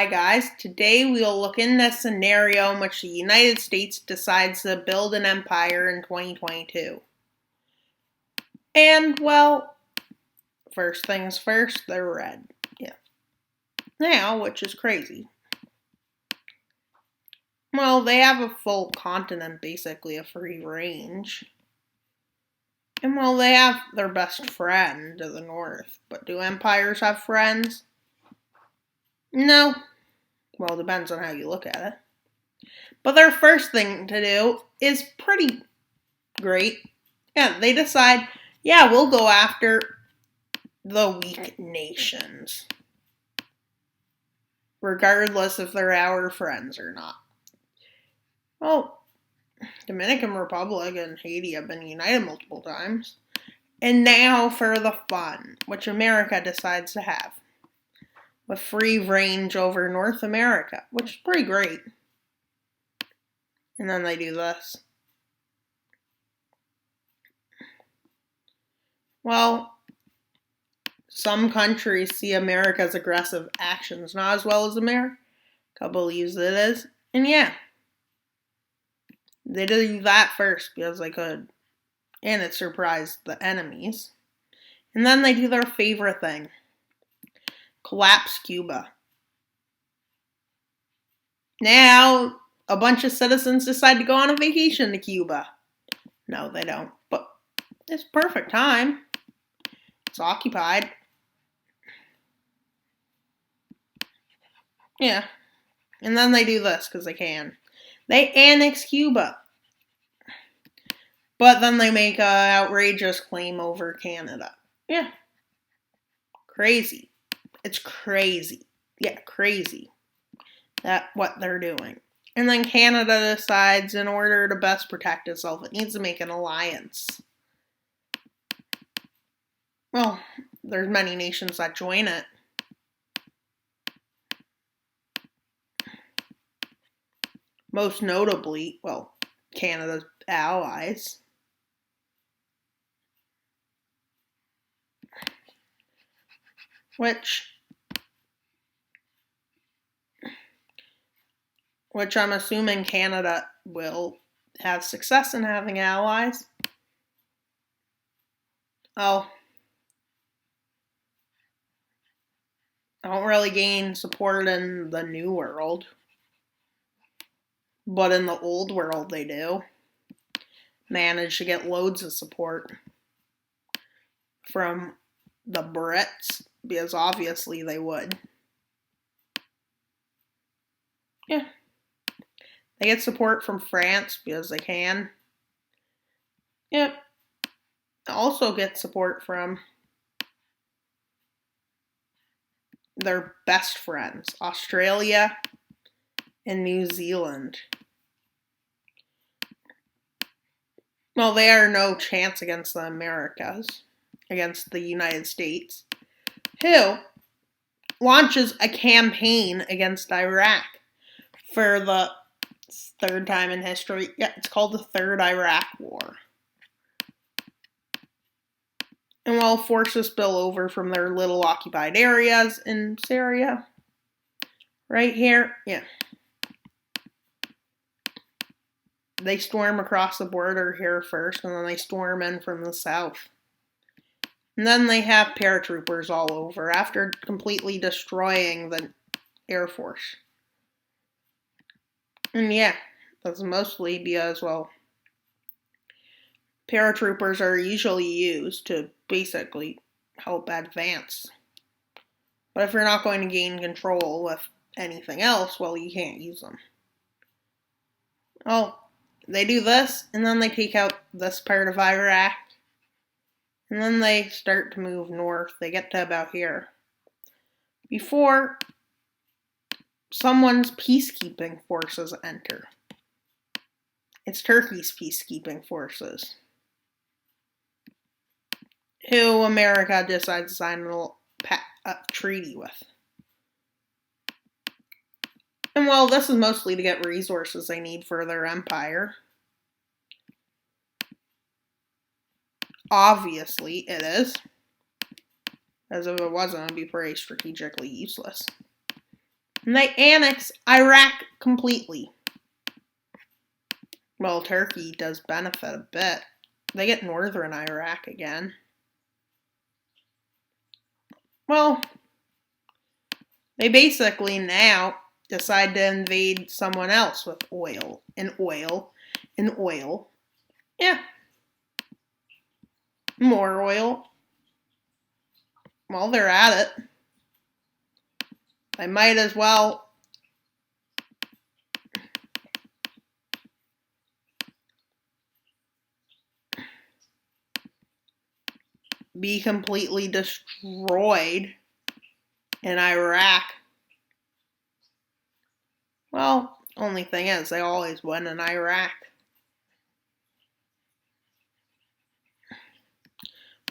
Hi guys, today we'll look in the scenario in which the United States decides to build an empire in 2022. And well, first things first, they're red. Yeah. Now, which is crazy. Well, they have a full continent, basically a free range. And well, they have their best friend to the north. But do empires have friends? No. Well, it depends on how you look at it. But their first thing to do is pretty great. Yeah, they decide, yeah, we'll go after the weak nations, regardless if they're our friends or not. Well, Dominican Republic and Haiti have been united multiple times. And now for the fun, which America decides to have, with free range over North America, which is pretty great. And then they do this. Well, some countries see America's aggressive actions not as well as America believes it is. And yeah, they do that first because they could. And it surprised the enemies. And then they do their favorite thing. Collapse Cuba. Now, a bunch of citizens decide to go on a vacation to Cuba. No, they don't. But it's perfect time. It's occupied. Yeah. And then they do this because they can. They annex Cuba. But then they make an outrageous claim over Canada. Yeah. Crazy. It's crazy. Yeah, crazy. That's what they're doing. And then Canada decides in order to best protect itself, it needs to make an alliance. Well, there's many nations that join it. Most notably, well, Canada's allies. Which I'm assuming Canada will have success in having allies. Oh, I don't really gain support in the New World, but in the Old World they do. Manage to get loads of support from the Brits, because obviously they would. Yeah. They get support from France because they can. Yep. Also get support from their best friends, Australia and New Zealand. Well, they are no chance against the Americas, against the United States, who launches a campaign against Iraq for the third time in history. Yeah, it's called the Third Iraq War. And while forces spill over from their little occupied areas in Syria, right here, yeah, they storm across the border here first, and then they storm in from the south. And then they have paratroopers all over after completely destroying the Air Force. And yeah, that's mostly because, well, paratroopers are usually used to basically help advance. But if you're not going to gain control with anything else, well, you can't use them. Oh, they do this, and then they take out this part of Iraq. And then they start to move north. They get to about here. Before someone's peacekeeping forces enter. It's Turkey's peacekeeping forces, who America decides to sign a treaty with. And well, this is mostly to get resources they need for their empire. Obviously, it is. As if it wasn't, it would be pretty strategically useless. And they annex Iraq completely. Well, Turkey does benefit a bit. They get northern Iraq again. Well, they basically now decide to invade someone else with oil and oil and oil. Yeah. More oil. While they're at it, they might as well be completely destroyed in Iraq. Well, only thing is, they always win in Iraq.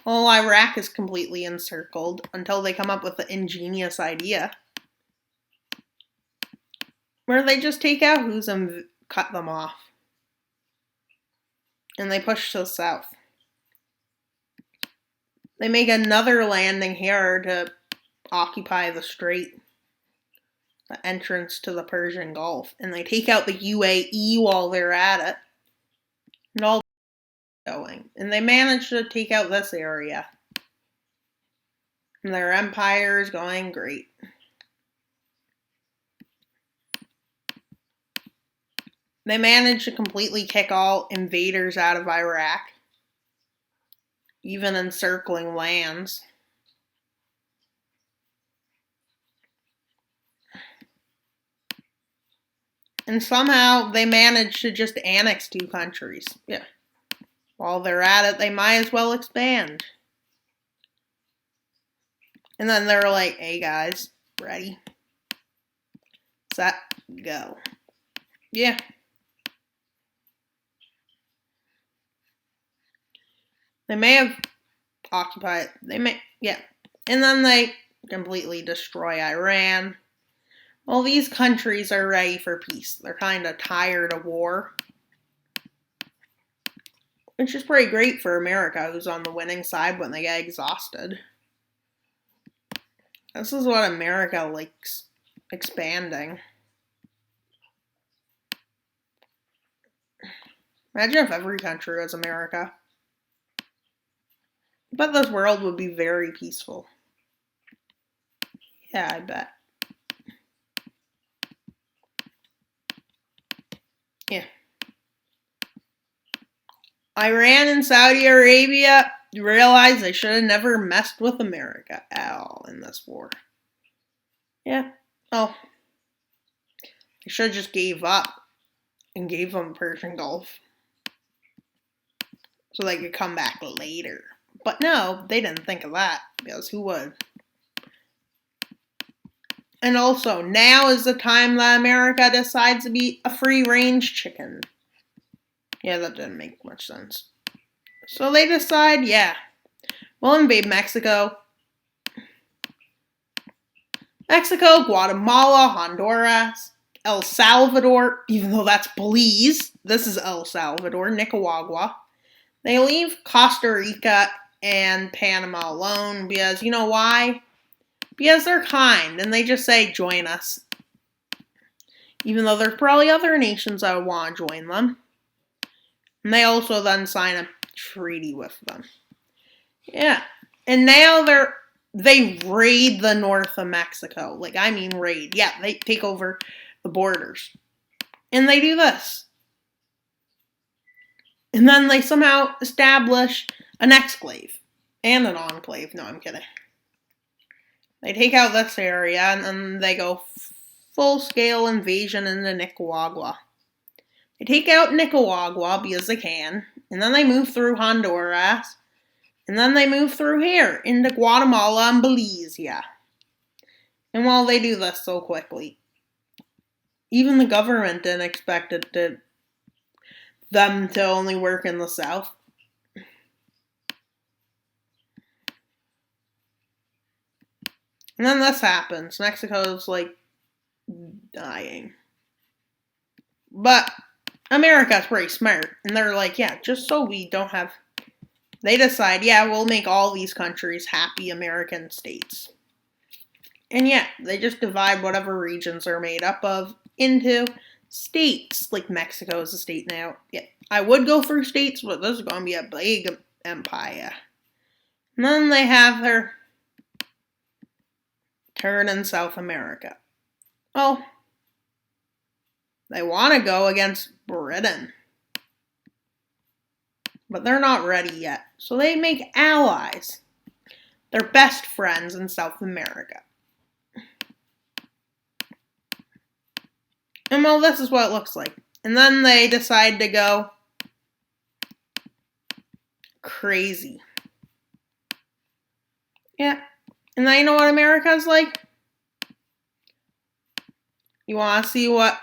Well, Iraq is completely encircled until they come up with the ingenious idea where they just take out Houthis and cut them off. And they push to the south. They make another landing here to occupy the strait, the entrance to the Persian Gulf. And they take out the UAE while they're at it. And all going. And they manage to take out this area. And their empire is going great. They managed to completely kick all invaders out of Iraq, even encircling lands. And somehow they managed to just annex 2 countries. Yeah. While they're at it, they might as well expand. And then they're like, hey guys, ready, set, go. Yeah. They may have occupied, yeah. And then they completely destroy Iran. Well, these countries are ready for peace. They're kind of tired of war. Which is pretty great for America, who's on the winning side when they get exhausted. This is what America likes, expanding. Imagine if every country was America. But this world would be very peaceful. Yeah, I bet. Yeah. Iran and Saudi Arabia realized they should have never messed with America at all in this war. Yeah. Oh. They should have just gave up and gave them Persian Gulf so they could come back later. But no, they didn't think of that, because who would? And also, now is the time that America decides to be a free-range chicken. Yeah, that didn't make much sense. So they decide, yeah, we'll invade Mexico. Mexico, Guatemala, Honduras, El Salvador, even though that's Belize. This is El Salvador, Nicaragua. They leave Costa Rica and Panama alone because, you know why? Because they're kind and they just say, join us. Even though there's probably other nations that would want to join them. And they also then sign a treaty with them. Yeah. And now they raid the north of Mexico. Like, I mean raid. Yeah, they take over the borders. And they do this. And then they somehow establish an exclave and an enclave. No, I'm kidding. They take out this area and then they go full-scale invasion into Nicaragua. They take out Nicaragua because they can, and then they move through Honduras, and then they move through here into Guatemala and Belize, yeah. And while they do this so quickly, even the government didn't expect them to only work in the South. And then this happens. Mexico's like dying. But America's pretty smart. And they're like, yeah, just so we don't have... They decide, yeah, we'll make all these countries happy American states. And yeah, they just divide whatever regions are made up of into states. Like Mexico is a state now. Yeah, I would go for states, but this is going to be a big empire. And then they have their turn in South America. Oh, they want to go against Britain. But they're not ready yet. So they make allies. They're best friends in South America. And well, this is what it looks like. And then they decide to go crazy. Yeah. And now you know what America's like? You want to see what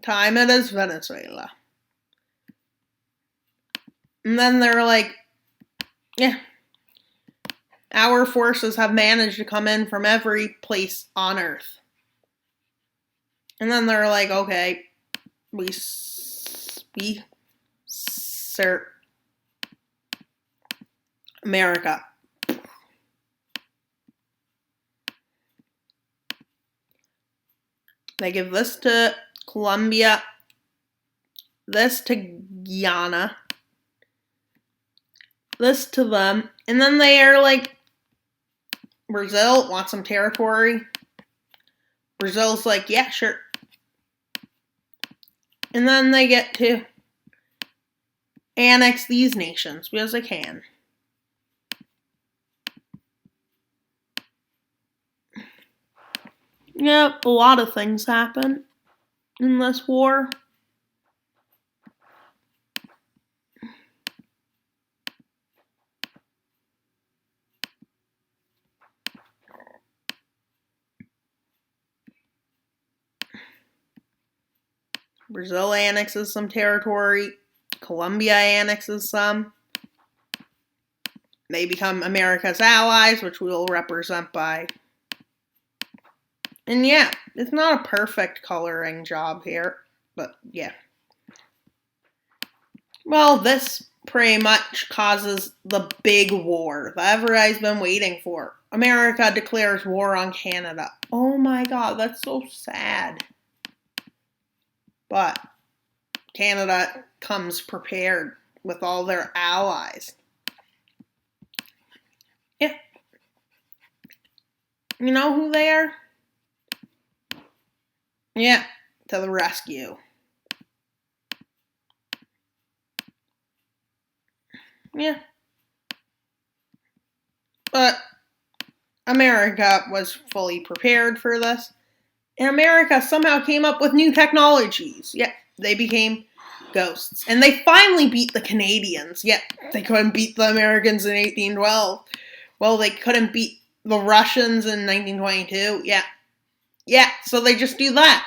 time it is? Venezuela. And then they're like, yeah, our forces have managed to come in from every place on Earth. And then they're like, okay, we serve America. They give this to Colombia, this to Guyana, this to them, and then they are like, Brazil wants some territory. Brazil's like, yeah, sure. And then they get to annex these nations because they can. Yep, a lot of things happen in this war. Brazil annexes some territory. Colombia annexes some. They become America's allies, which we will represent by. And yeah, it's not a perfect coloring job here, but yeah. Well, this pretty much causes the big war that everybody's been waiting for. America declares war on Canada. Oh my god, that's so sad. But Canada comes prepared with all their allies. Yeah. You know who they are? Yeah, to the rescue. Yeah. But America was fully prepared for this. And America somehow came up with new technologies. Yeah, they became ghosts. And they finally beat the Canadians. Yeah, they couldn't beat the Americans in 1812. Well, they couldn't beat the Russians in 1922. Yeah. Yeah, so they just do that.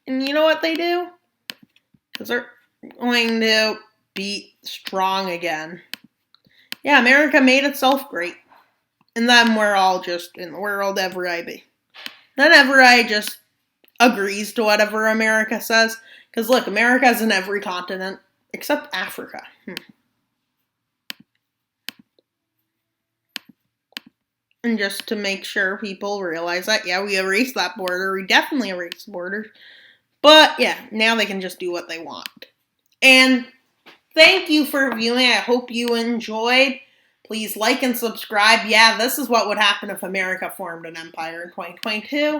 And you know what they do? Because they're going to be strong again. Yeah, America made itself great. And then we're all just in the world, everybody. Then everybody just agrees to whatever America says. Because look, America's in every continent except Africa. And just to make sure people realize that, yeah, we erased that border. We definitely erased borders. But yeah, now they can just do what they want. And thank you for viewing. I hope you enjoyed. Please like and subscribe. Yeah, this is what would happen if America formed an empire in 2022.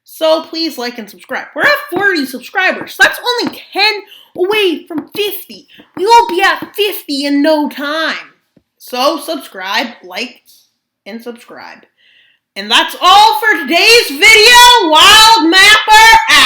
So please like and subscribe. We're at 40 subscribers. That's only 10 away from 50. We will be at 50 in no time. So subscribe, like, and subscribe. And that's all for today's video. Wild Mapper out.